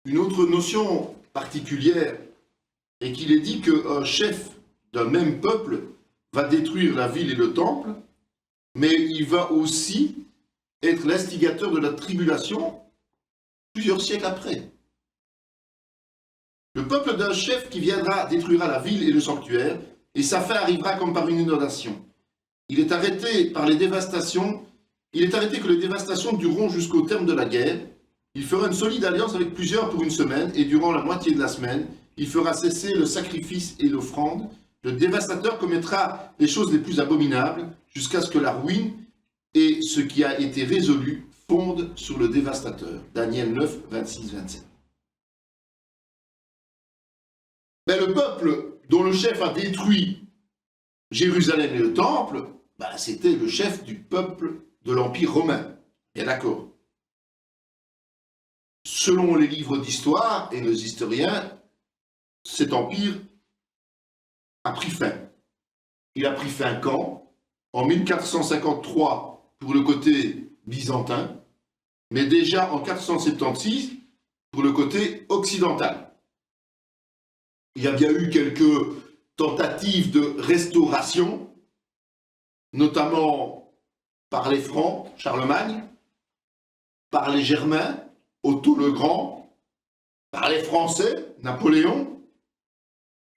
une autre notion particulière est qu'il est dit qu'un chef d'un même peuple va détruire la ville et le temple, mais il va aussi être l'instigateur de la tribulation plusieurs siècles après. Le peuple d'un chef qui viendra détruira la ville et le sanctuaire, et sa fin arrivera comme par une inondation. Il est arrêté que les dévastations dureront jusqu'au terme de la guerre. Il fera une solide alliance avec plusieurs pour une semaine, et durant la moitié de la semaine, il fera cesser le sacrifice et l'offrande. Le dévastateur commettra les choses les plus abominables, jusqu'à ce que la ruine et ce qui a été résolu fondent sur le dévastateur. Daniel 9, 26-27. Mais le peuple dont le chef a détruit Jérusalem et le temple, c'était le chef du peuple de l'Empire romain. Bien d'accord. Selon les livres d'histoire et les historiens, cet empire a pris fin. Il a pris fin quand? En 1453 pour le côté byzantin, mais déjà en 476 pour le côté occidental. Il y a bien eu quelques tentatives de restauration, notamment par les Francs, Charlemagne, par les Germains, Otto le Grand, par les Français, Napoléon,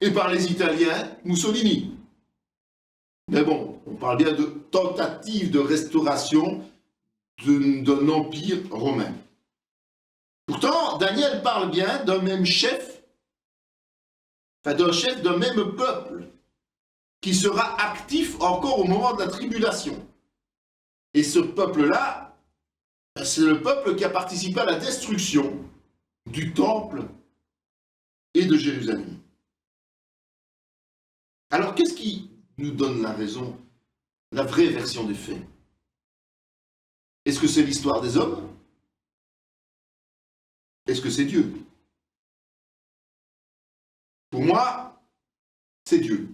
et par les Italiens, Mussolini. Mais bon, on parle bien de tentatives de restauration d'un empire romain. Pourtant, Daniel parle bien d'un même chef, d'un chef d'un même peuple, qui sera actif encore au moment de la tribulation. Et ce peuple-là, c'est le peuple qui a participé à la destruction du temple et de Jérusalem. Alors, qu'est-ce qui nous donne la raison, la vraie version des faits? Est-ce que c'est l'histoire des hommes? Est-ce que c'est Dieu? Pour moi, c'est Dieu.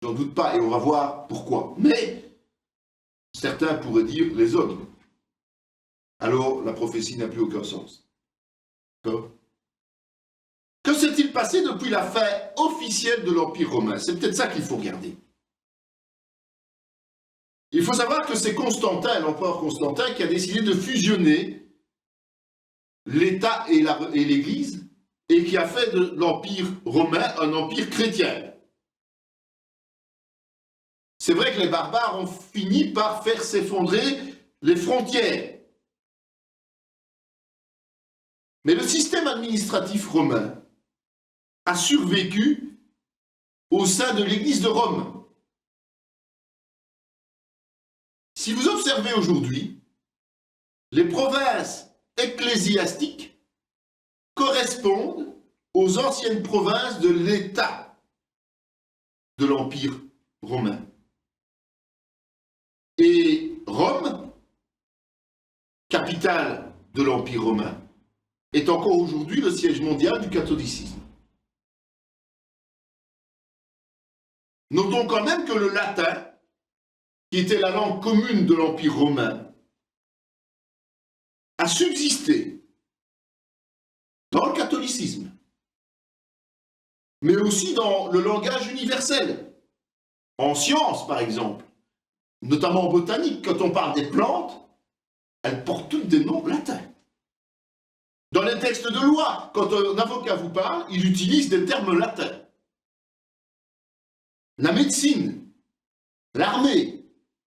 J'en doute pas, et on va voir pourquoi. Mais certains pourraient dire les hommes. Alors, la prophétie n'a plus aucun sens. D'accord? Que s'est-il passé depuis la fin officielle de l'Empire romain? C'est peut-être ça qu'il faut regarder. Il faut savoir que c'est Constantin, l'empereur Constantin, qui a décidé de fusionner l'État et l'Église, et qui a fait de l'Empire romain un empire chrétien. C'est vrai que les barbares ont fini par faire s'effondrer les frontières. Mais le système administratif romain a survécu au sein de l'Église de Rome. Si vous observez aujourd'hui, les provinces ecclésiastiques correspondent aux anciennes provinces de l'État de l'Empire romain. Et Rome, capitale de l'Empire romain, est encore aujourd'hui le siège mondial du catholicisme. Notons quand même que le latin, qui était la langue commune de l'Empire romain, a subsisté dans le catholicisme, mais aussi dans le langage universel, en sciences par exemple, notamment en botanique. Quand on parle des plantes, elles portent toutes des noms latins. Dans les textes de loi, quand un avocat vous parle, il utilise des termes latins. La médecine, l'armée,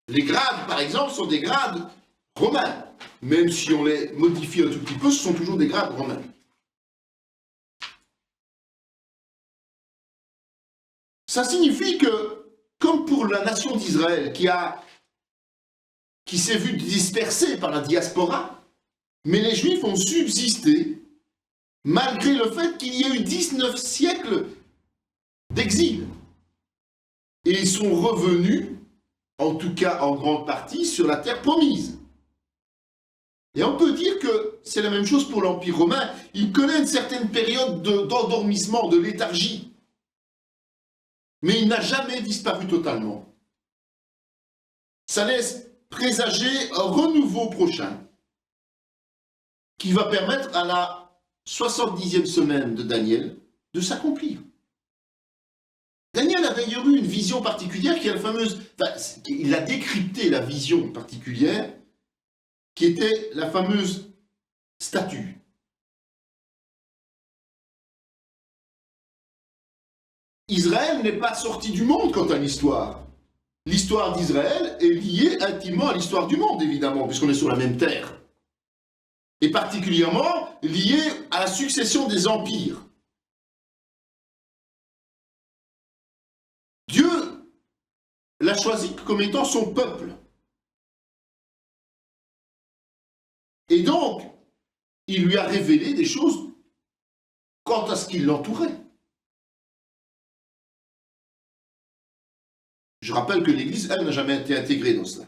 les grades, par exemple, sont des grades romains. Même si on les modifie un tout petit peu, ce sont toujours des grades romains. Ça signifie que, comme pour la nation d'Israël, qui s'est vue dispersée par la diaspora, mais les Juifs ont subsisté, malgré le fait qu'il y ait eu 19 siècles d'exil. Et ils sont revenus, en tout cas en grande partie, sur la terre promise. Et on peut dire que c'est la même chose pour l'Empire romain. Il connaît une certaine période d'endormissement, de léthargie. Mais il n'a jamais disparu totalement. Ça laisse présager un renouveau prochain qui va permettre à la 70e semaine de Daniel de s'accomplir. Daniel a d'ailleurs eu une vision particulière qui est la fameuse... Enfin, il a décrypté la vision particulière qui était la fameuse statue. Israël n'est pas sorti du monde quant à l'histoire. L'histoire d'Israël est liée intimement à l'histoire du monde, évidemment, puisqu'on est sur la même terre. Et particulièrement liée à la succession des empires. Dieu l'a choisi comme étant son peuple. Et donc, il lui a révélé des choses quant à ce qui l'entourait. Je rappelle que l'Église, elle, n'a jamais été intégrée dans cela.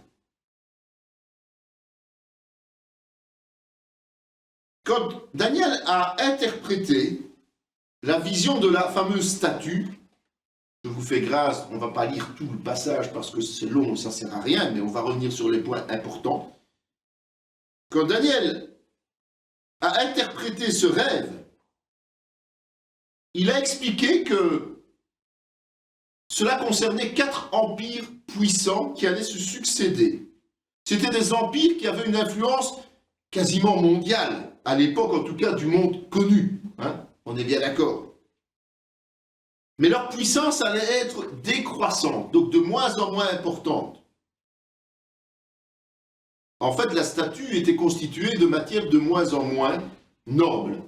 Quand Daniel a interprété la vision de la fameuse statue, je vous fais grâce, on ne va pas lire tout le passage parce que c'est long, ça ne sert à rien, mais on va revenir sur les points importants. Quand Daniel a interprété ce rêve, il a expliqué que cela concernait 4 empires puissants qui allaient se succéder. C'étaient des empires qui avaient une influence quasiment mondiale, à l'époque en tout cas du monde connu. Hein, on est bien d'accord. Mais leur puissance allait être décroissante, donc de moins en moins importante. En fait, la statue était constituée de matière de moins en moins noble.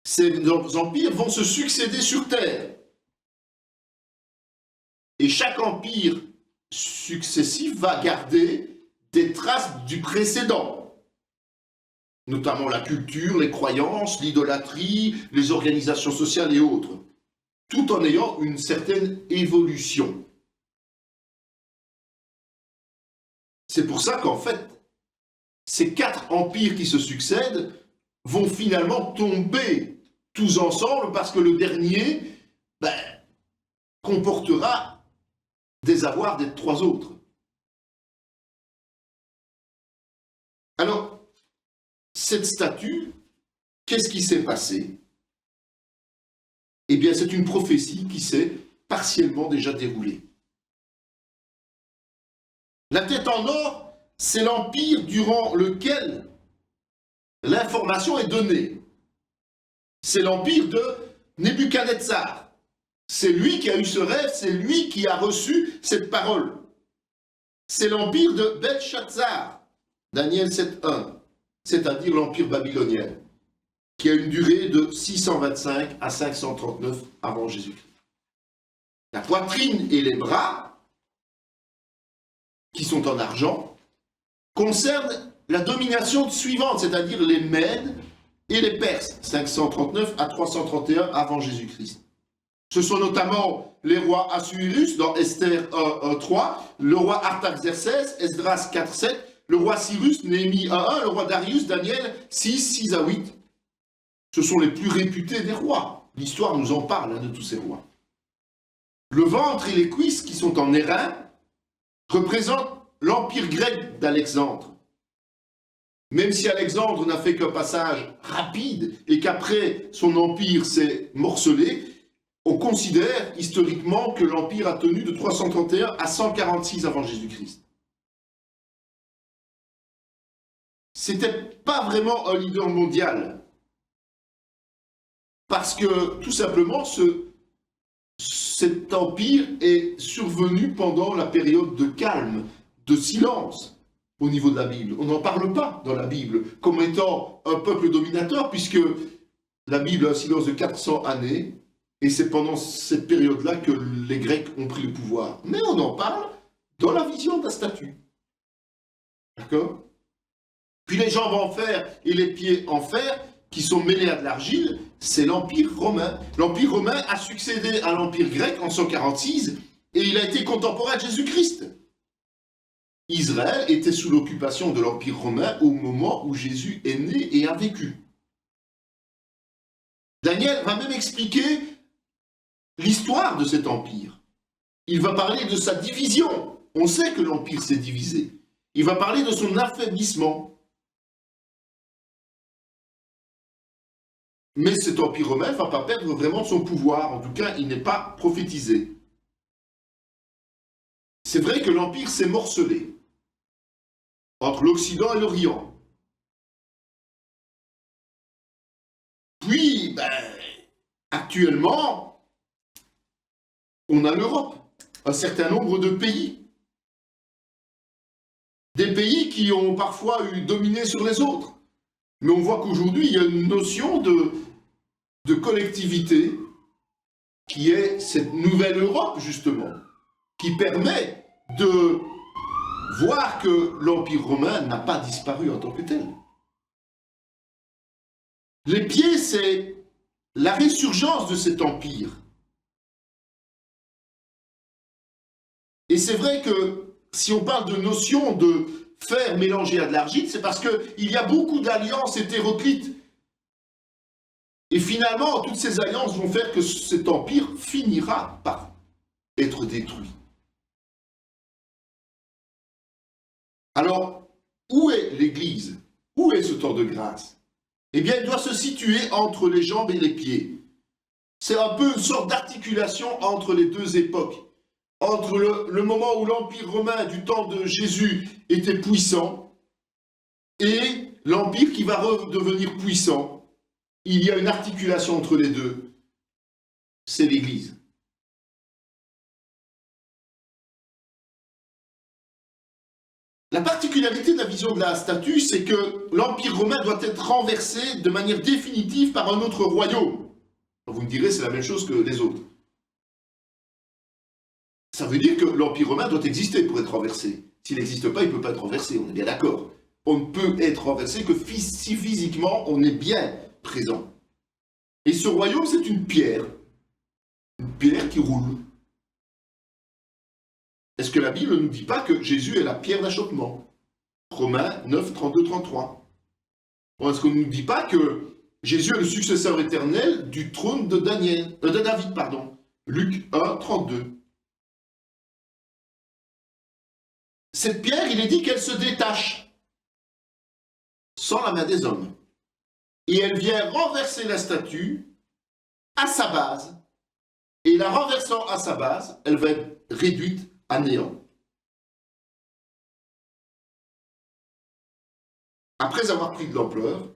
Ces empires vont se succéder sur Terre. Et chaque empire successif va garder des traces du précédent, notamment la culture, les croyances, l'idolâtrie, les organisations sociales et autres, tout en ayant une certaine évolution. C'est pour ça qu'en fait, ces 4 empires qui se succèdent vont finalement tomber tous ensemble parce que le dernier comportera des avoirs des 3 autres. Alors, cette statue, qu'est-ce qui s'est passé? Eh bien, c'est une prophétie qui s'est partiellement déjà déroulée. La tête en or, c'est l'empire durant lequel l'information est donnée. C'est l'empire de Nebuchadnezzar. C'est lui qui a eu ce rêve, c'est lui qui a reçu cette parole. C'est l'empire de Belshazzar, Daniel 7.1, c'est-à-dire l'empire babylonien, qui a une durée de 625 à 539 avant Jésus-Christ. La poitrine et les bras, qui sont en argent, concernent la domination suivante, c'est-à-dire les Mèdes et les Perses, 539 à 331 avant Jésus-Christ. Ce sont notamment les rois Assuérus dans Esther 1.3, le roi Artaxerxès, Esdras 4.7, le roi Cyrus, Néhémie 1.1, le roi Darius, Daniel 6 à 8. Ce sont les plus réputés des rois. L'histoire nous en parle de tous ces rois. Le ventre et les cuisses qui sont en airain représentent l'empire grec d'Alexandre. Même si Alexandre n'a fait qu'un passage rapide et qu'après son empire s'est morcelé, on considère historiquement que l'Empire a tenu de 331 à 146 avant Jésus-Christ. C'était pas vraiment un leader mondial. Parce que, tout simplement, cet empire est survenu pendant la période de calme, de silence au niveau de la Bible. On n'en parle pas dans la Bible comme étant un peuple dominateur, puisque la Bible a un silence de 400 années, et c'est pendant cette période-là que les Grecs ont pris le pouvoir. Mais on en parle dans la vision de la statue. D'accord? Puis les jambes en fer et les pieds en fer, qui sont mêlés à de l'argile, c'est l'Empire romain. L'Empire romain a succédé à l'Empire grec en 146, et il a été contemporain de Jésus-Christ. Israël était sous l'occupation de l'Empire romain au moment où Jésus est né et a vécu. Daniel va même expliquer l'histoire de cet empire. Il va parler de sa division. On sait que l'empire s'est divisé. Il va parler de son affaiblissement. Mais cet empire romain ne va pas perdre vraiment son pouvoir. En tout cas, il n'est pas prophétisé. C'est vrai que l'empire s'est morcelé entre l'Occident et l'Orient. Puis, actuellement, on a l'Europe, un certain nombre de pays. Des pays qui ont parfois eu dominé sur les autres. Mais on voit qu'aujourd'hui, il y a une notion de collectivité qui est cette nouvelle Europe, justement, qui permet de voir que l'Empire romain n'a pas disparu en tant que tel. Les pieds, c'est la résurgence de cet empire. Et c'est vrai que si on parle de notion de fer mélangé à de l'argile, c'est parce qu'il y a beaucoup d'alliances hétéroclites. Et finalement, toutes ces alliances vont faire que cet empire finira par être détruit. Alors, où est l'Église? Où est ce temps de grâce? Eh bien, il doit se situer entre les jambes et les pieds. C'est un peu une sorte d'articulation entre les deux époques. Entre le moment où l'Empire romain du temps de Jésus était puissant et l'Empire qui va redevenir puissant. Il y a une articulation entre les deux. C'est l'Église. La particularité de la vision de la statue, c'est que l'Empire romain doit être renversé de manière définitive par un autre royaume. Vous me direz, c'est la même chose que les autres. Ça veut dire que l'Empire romain doit exister pour être renversé. S'il n'existe pas, il ne peut pas être renversé, on est bien d'accord. On ne peut être renversé que si physiquement on est bien présent. Et ce royaume, c'est une pierre qui roule. Est-ce que la Bible ne nous dit pas que Jésus est la pierre d'achoppement? Romains 9, 32, 33. Ou est-ce qu'on ne nous dit pas que Jésus est le successeur éternel du trône de David, Luc 1, 32. Cette pierre, il est dit qu'elle se détache sans la main des hommes. Et elle vient renverser la statue à sa base. Et la renversant à sa base, elle va être réduite à néant. Après avoir pris de l'ampleur,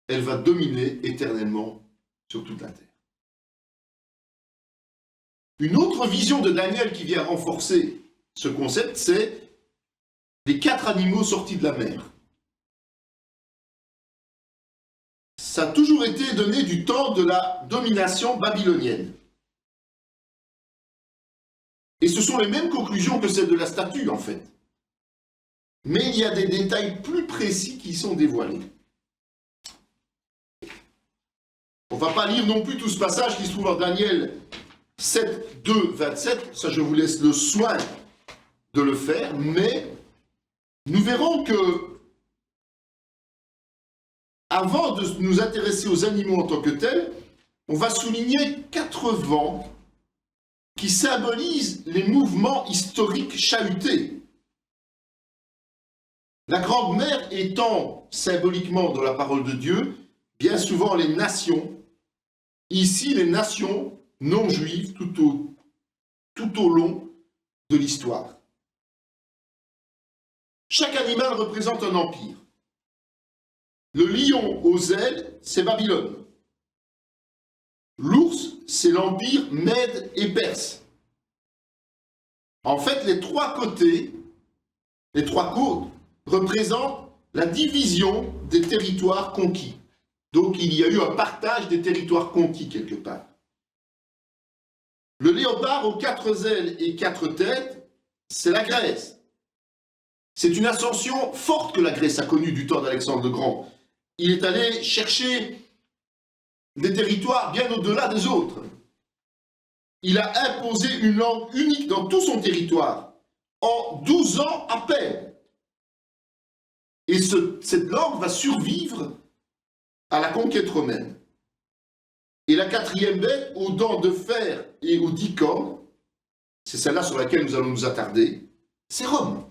elle va dominer éternellement sur toute la terre. Une autre vision de Daniel qui vient renforcer ce concept, c'est les 4 animaux sortis de la mer. Ça a toujours été donné du temps de la domination babylonienne. Et ce sont les mêmes conclusions que celles de la statue, en fait. Mais il y a des détails plus précis qui sont dévoilés. On ne va pas lire non plus tout ce passage qui se trouve en Daniel 7, 2, 27. Ça, je vous laisse le soin de le faire. Mais nous verrons que, avant de nous intéresser aux animaux en tant que tels, on va souligner 4 vents qui symbolisent les mouvements historiques chahutés. La Grande Mer étant symboliquement dans la parole de Dieu, bien souvent les nations, ici les nations non juives tout au long de l'histoire. Chaque animal représente un empire. Le lion aux ailes, c'est Babylone. L'ours, c'est l'empire Mède et Perse. En fait, les 3 côtés, les 3 côtes, représentent la division des territoires conquis. Donc, il y a eu un partage des territoires conquis quelque part. Le léopard aux 4 ailes et 4 têtes, c'est la Grèce. C'est une ascension forte que la Grèce a connue du temps d'Alexandre le Grand. Il est allé chercher des territoires bien au-delà des autres. Il a imposé une langue unique dans tout son territoire, en 12 ans à peine. Et cette langue va survivre à la conquête romaine. Et la 4e bête, aux dents de fer et aux 10 cornes, c'est celle-là sur laquelle nous allons nous attarder, c'est Rome.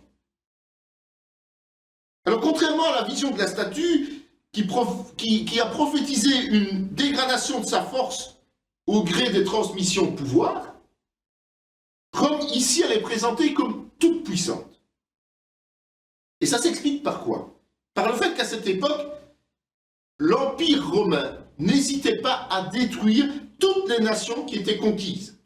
Alors contrairement à la vision de la statue, qui a prophétisé une dégradation de sa force au gré des transmissions de pouvoir, Rome, ici, elle est présentée comme toute puissante. Et ça s'explique par quoi? Par le fait qu'à cette époque, l'Empire romain n'hésitait pas à détruire toutes les nations qui étaient conquises.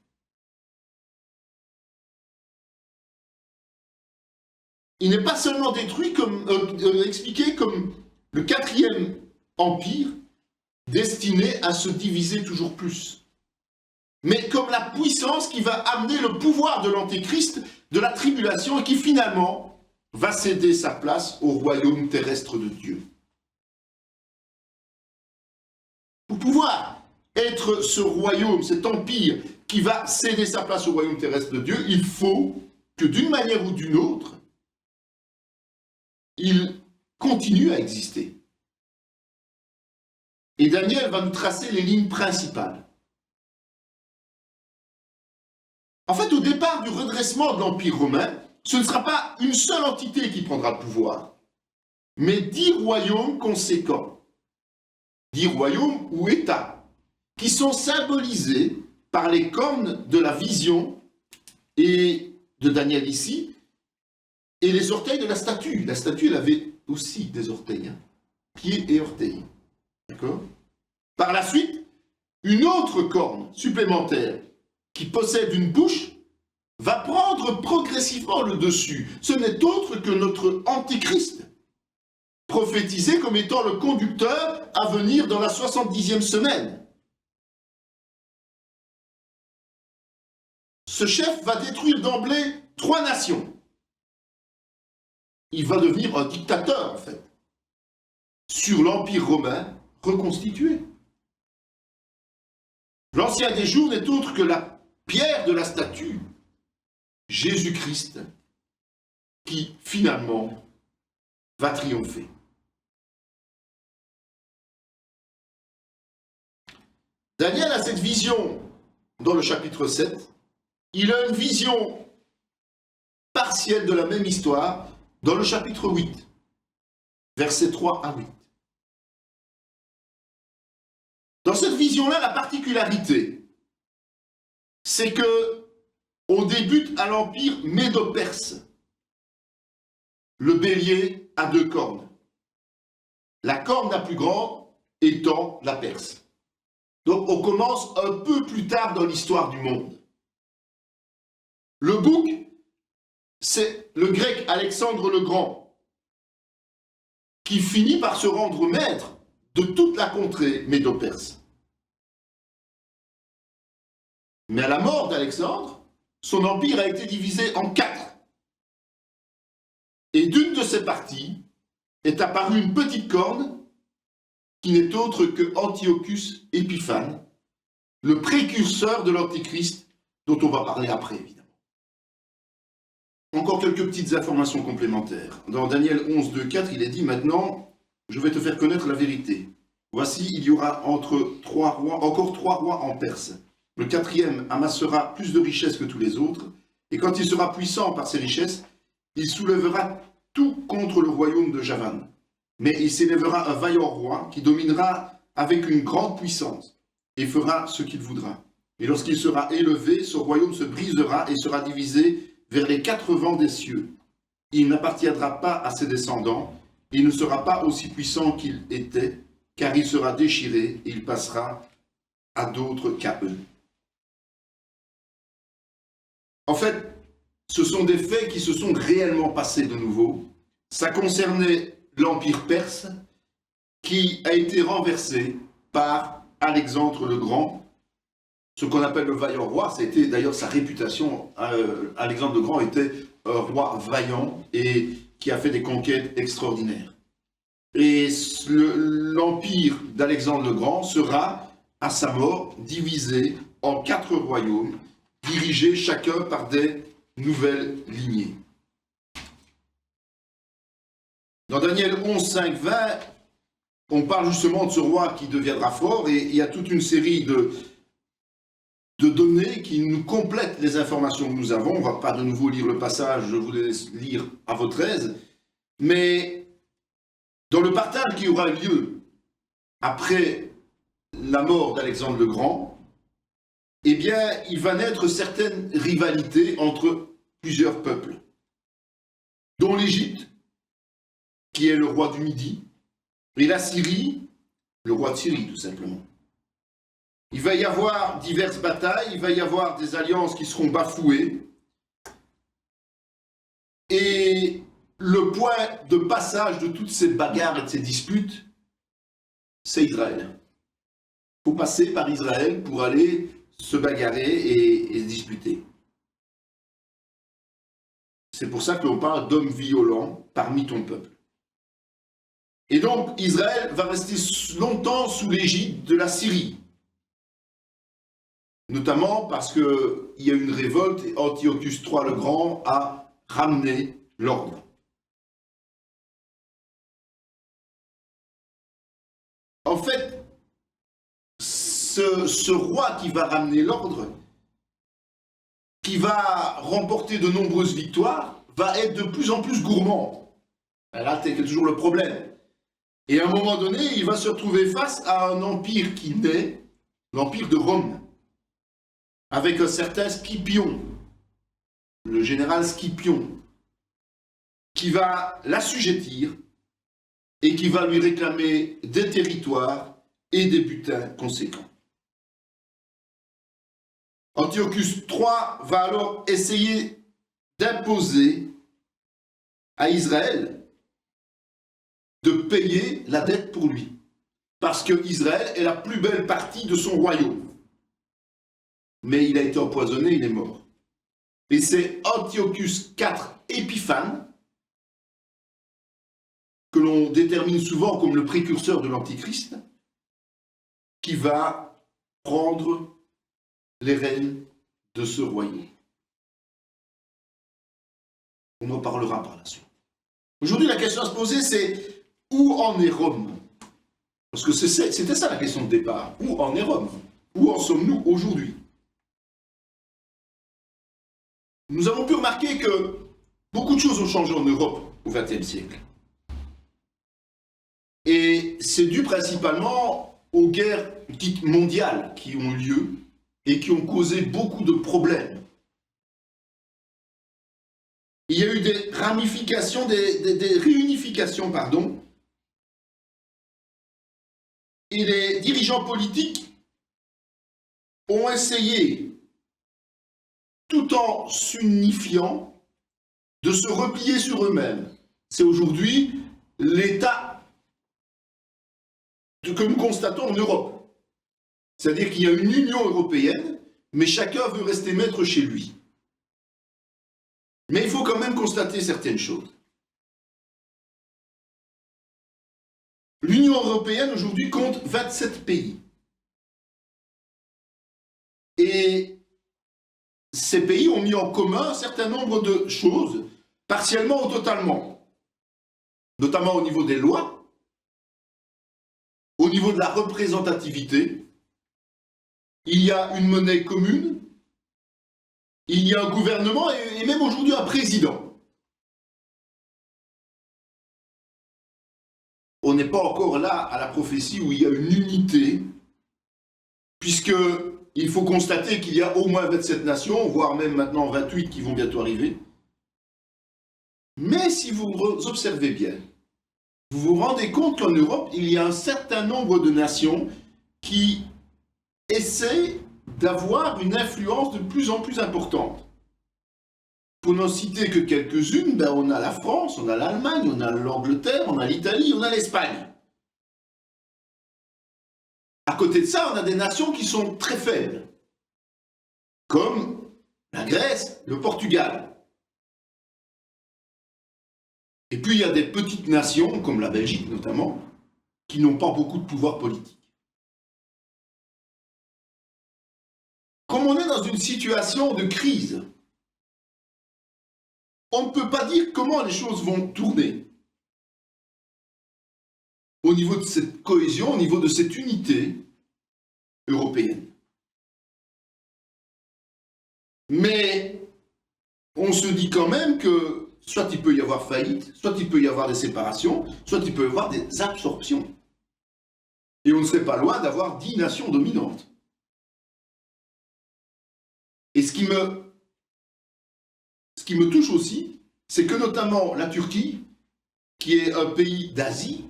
Il n'est pas seulement détruit, expliqué comme le 4e empire destiné à se diviser toujours plus, mais comme la puissance qui va amener le pouvoir de l'Antéchrist, de la tribulation, et qui finalement va céder sa place au royaume terrestre de Dieu. Pour pouvoir être ce royaume, cet empire qui va céder sa place au royaume terrestre de Dieu, il faut que d'une manière ou d'une autre, il continue à exister. Et Daniel va nous tracer les lignes principales. En fait, au départ du redressement de l'Empire romain, ce ne sera pas une seule entité qui prendra le pouvoir, mais 10 royaumes conséquents. 10 royaumes ou États, qui sont symbolisés par les cornes de la vision et de Daniel ici, et les orteils de la statue. La statue, elle avait aussi des orteils, pieds et orteils. D'accord? Par la suite, une autre corne supplémentaire qui possède une bouche va prendre progressivement le dessus. Ce n'est autre que notre Antéchrist, prophétisé comme étant le conducteur à venir dans la 70e semaine. Ce chef va détruire d'emblée 3 nations. Il va devenir un dictateur, en fait, sur l'Empire romain reconstitué. L'Ancien des jours n'est autre que la pierre de la statue, Jésus-Christ, qui finalement va triompher. Daniel a cette vision dans le chapitre 7. Il a une vision partielle de la même histoire dans le chapitre 8, versets 3 à 8. Dans cette vision-là, la particularité, c'est que on débute à l'empire médo-perse. Le bélier a 2 cornes. La corne la plus grande étant la Perse. Donc on commence un peu plus tard dans l'histoire du monde. Le bouc, c'est le grec Alexandre le Grand, qui finit par se rendre maître de toute la contrée médo-perse. Mais à la mort d'Alexandre, son empire a été divisé en 4. Et d'une de ces parties est apparue une petite corne qui n'est autre que Antiochus Épiphane, le précurseur de l'Antéchrist dont on va parler après, évidemment. Encore quelques petites informations complémentaires. Dans Daniel 11, 2, 4, il est dit « Maintenant, je vais te faire connaître la vérité. Voici, il y aura encore 3 rois en Perse. Le 4e amassera plus de richesses que tous les autres, et quand il sera puissant par ses richesses, il soulèvera tout contre le royaume de Javan. Mais il s'élèvera un vaillant roi qui dominera avec une grande puissance et fera ce qu'il voudra. Et lorsqu'il sera élevé, son royaume se brisera et sera divisé vers les 4 vents des cieux. Il n'appartiendra pas à ses descendants, il ne sera pas aussi puissant qu'il était, car il sera déchiré et il passera à d'autres qu'à eux. » En fait, ce sont des faits qui se sont réellement passés de nouveau. Ça concernait l'Empire perse qui a été renversé par Alexandre le Grand, ce qu'on appelle le vaillant roi. C'était d'ailleurs sa réputation. Alexandre le Grand était un roi vaillant et qui a fait des conquêtes extraordinaires. Et l'empire d'Alexandre le Grand sera, à sa mort, divisé en 4 royaumes, dirigés chacun par des nouvelles lignées. Dans Daniel 11, 5, 20, on parle justement de ce roi qui deviendra fort, et il y a toute une série de données qui nous complètent les informations que nous avons. On ne va pas de nouveau lire le passage, je vous laisse lire à votre aise, mais dans le partage qui aura lieu après la mort d'Alexandre le Grand, eh bien, il va naître certaines rivalités entre plusieurs peuples, dont l'Égypte, qui est le roi du Midi, et la Syrie, le roi de Syrie, tout simplement. Il va y avoir diverses batailles, il va y avoir des alliances qui seront bafouées, et le point de passage de toutes ces bagarres et de ces disputes, c'est Israël. Il faut passer par Israël pour aller se bagarrer et se disputer. C'est pour ça que l'on parle d'hommes violents parmi ton peuple. Et donc Israël va rester longtemps sous l'égide de la Syrie, notamment parce qu'il y a eu une révolte et Antiochus III le Grand a ramené l'ordre. En fait, ce roi qui va ramener l'ordre, qui va remporter de nombreuses victoires, va être de plus en plus gourmand. Là, c'est toujours le problème. Et à un moment donné, il va se retrouver face à un empire qui naît, l'empire de Rome, avec un certain Scipion, le général Scipion, qui va l'assujettir et qui va lui réclamer des territoires et des butins conséquents. Antiochus III va alors essayer d'imposer à Israël de payer la dette pour lui, parce que Israël est la plus belle partie de son royaume. Mais il a été empoisonné, il est mort. Et c'est Antiochus IV Épiphane, que l'on détermine souvent comme le précurseur de l'Antichrist, qui va prendre les rênes de ce royaume. On en parlera par la suite. Aujourd'hui, la question à se poser, c'est où en est Rome? Parce que c'était ça la question de départ. Où en est Rome? Où en sommes-nous aujourd'hui? Nous avons pu remarquer que beaucoup de choses ont changé en Europe au XXe siècle. Et c'est dû principalement aux guerres dites mondiales qui ont eu lieu et qui ont causé beaucoup de problèmes. Il y a eu des ramifications, des réunifications, pardon, et les dirigeants politiques ont essayé, tout en s'unifiant, de se replier sur eux-mêmes. C'est aujourd'hui l'état que nous constatons en Europe. C'est-à-dire qu'il y a une Union européenne, mais chacun veut rester maître chez lui. Mais il faut quand même constater certaines choses. L'Union européenne aujourd'hui compte 27 pays. Et ces pays ont mis en commun un certain nombre de choses, partiellement ou totalement. Notamment au niveau des lois, au niveau de la représentativité. Il y a une monnaie commune, il y a un gouvernement et même aujourd'hui un président. On n'est pas encore là à la prophétie où il y a une unité, puisqu'il faut constater qu'il y a au moins 27 nations, voire même maintenant 28 qui vont bientôt arriver. Mais si vous observez bien, vous vous rendez compte qu'en Europe, il y a un certain nombre de nations qui essaient d'avoir une influence de plus en plus importante. Pour n'en citer que quelques-unes, on a la France, on a l'Allemagne, on a l'Angleterre, on a l'Italie, on a l'Espagne. À côté de ça, on a des nations qui sont très faibles, comme la Grèce, le Portugal. Et puis il y a des petites nations, comme la Belgique notamment, qui n'ont pas beaucoup de pouvoir politique. Comme on est dans une situation de crise, on ne peut pas dire comment les choses vont tourner. Au niveau de cette cohésion, au niveau de cette unité européenne. Mais on se dit quand même que soit il peut y avoir faillite, soit il peut y avoir des séparations, soit il peut y avoir des absorptions. Et on ne serait pas loin d'avoir 10 nations dominantes. Et ce qui me touche aussi, c'est que notamment la Turquie, qui est un pays d'Asie,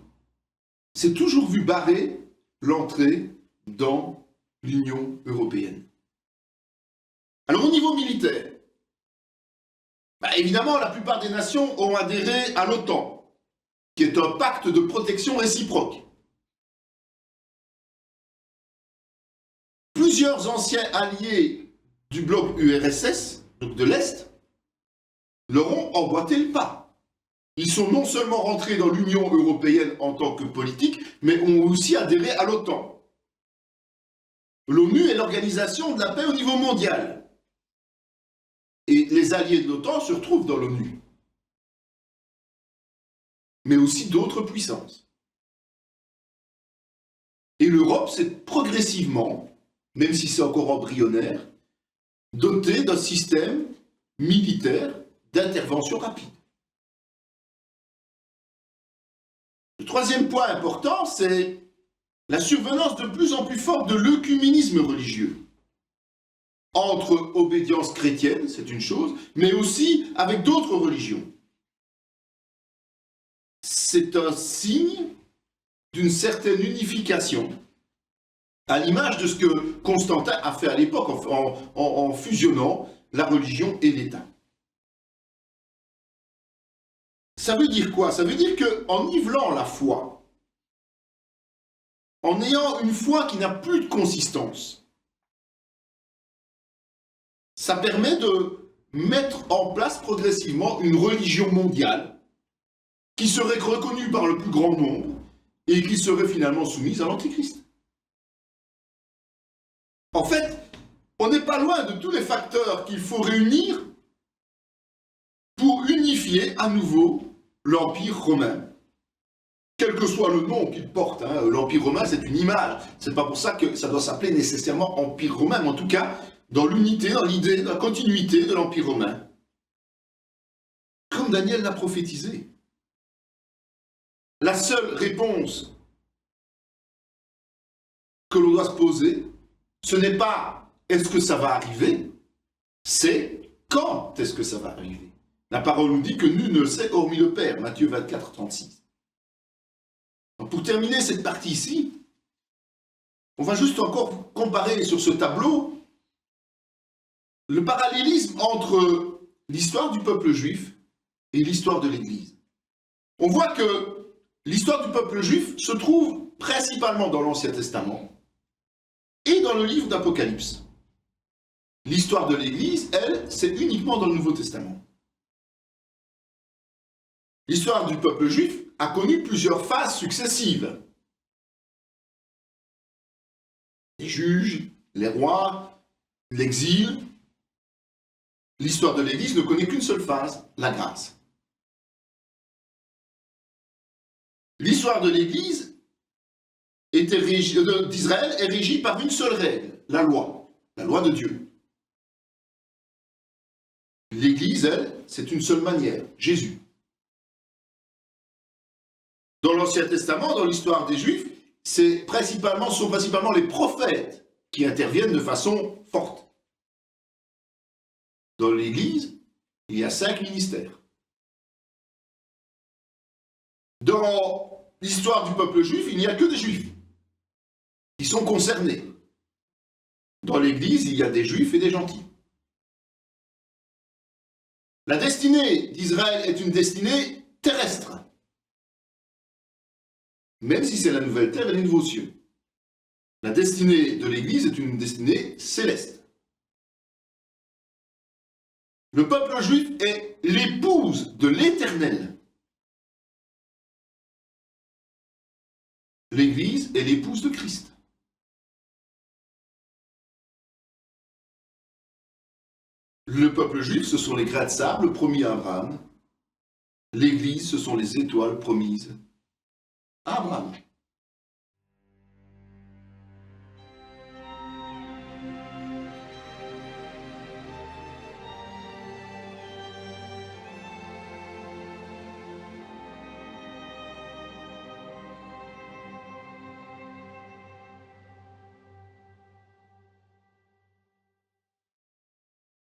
s'est toujours vu barrer l'entrée dans l'Union européenne. Alors au niveau militaire, évidemment la plupart des nations ont adhéré à l'OTAN, qui est un pacte de protection réciproque. Plusieurs anciens alliés du bloc URSS, donc de l'Est, leur ont emboîté le pas. Ils sont non seulement rentrés dans l'Union européenne en tant que politique, mais ont aussi adhéré à l'OTAN. L'ONU est l'organisation de la paix au niveau mondial. Et les alliés de l'OTAN se retrouvent dans l'ONU. Mais aussi d'autres puissances. Et l'Europe s'est progressivement, même si c'est encore embryonnaire, dotée d'un système militaire d'intervention rapide. Le troisième point important, c'est la survenance de plus en plus forte de l'œcuménisme religieux. Entre obédience chrétienne, c'est une chose, mais aussi avec d'autres religions. C'est un signe d'une certaine unification, à l'image de ce que Constantin a fait à l'époque en fusionnant la religion et l'État. Ça veut dire quoi? Ça veut dire qu'en nivelant la foi, en ayant une foi qui n'a plus de consistance, ça permet de mettre en place progressivement une religion mondiale qui serait reconnue par le plus grand nombre et qui serait finalement soumise à l'Antichrist. En fait, on n'est pas loin de tous les facteurs qu'il faut réunir pour unifier à nouveau l'Empire romain. Quel que soit le nom qu'il porte, l'Empire romain c'est une image, c'est pas pour ça que ça doit s'appeler nécessairement Empire romain, mais en tout cas dans l'unité, dans l'idée, dans la continuité de l'Empire romain. Comme Daniel l'a prophétisé. La seule réponse que l'on doit se poser, ce n'est pas est-ce que ça va arriver, c'est quand est-ce que ça va arriver. La parole nous dit que nul ne le sait hormis le Père, Matthieu 24, 36. Donc pour terminer cette partie ici, on va juste encore comparer sur ce tableau le parallélisme entre l'histoire du peuple juif et l'histoire de l'Église. On voit que l'histoire du peuple juif se trouve principalement dans l'Ancien Testament et dans le livre d'Apocalypse. L'histoire de l'Église, elle, c'est uniquement dans le Nouveau Testament. L'histoire du peuple juif a connu plusieurs phases successives. Les juges, les rois, l'exil. L'histoire de l'Église ne connaît qu'une seule phase, la grâce. L'histoire de l'Église d'Israël est régie par une seule règle, la loi de Dieu. L'Église, elle, c'est une seule manière, Jésus. Dans l'Ancien Testament, dans l'histoire des Juifs, sont principalement les prophètes qui interviennent de façon forte. Dans l'Église, il y a 5 ministères. Dans l'histoire du peuple juif, il n'y a que des Juifs qui sont concernés. Dans l'Église, il y a des Juifs et des gentils. La destinée d'Israël est une destinée terrestre. Même si c'est la nouvelle terre et les nouveaux cieux. La destinée de l'Église est une destinée céleste. Le peuple juif est l'épouse de l'Éternel. L'Église est l'épouse de Christ. Le peuple juif, ce sont les grains de sable promis à Abraham. L'Église, ce sont les étoiles promises à Abraham.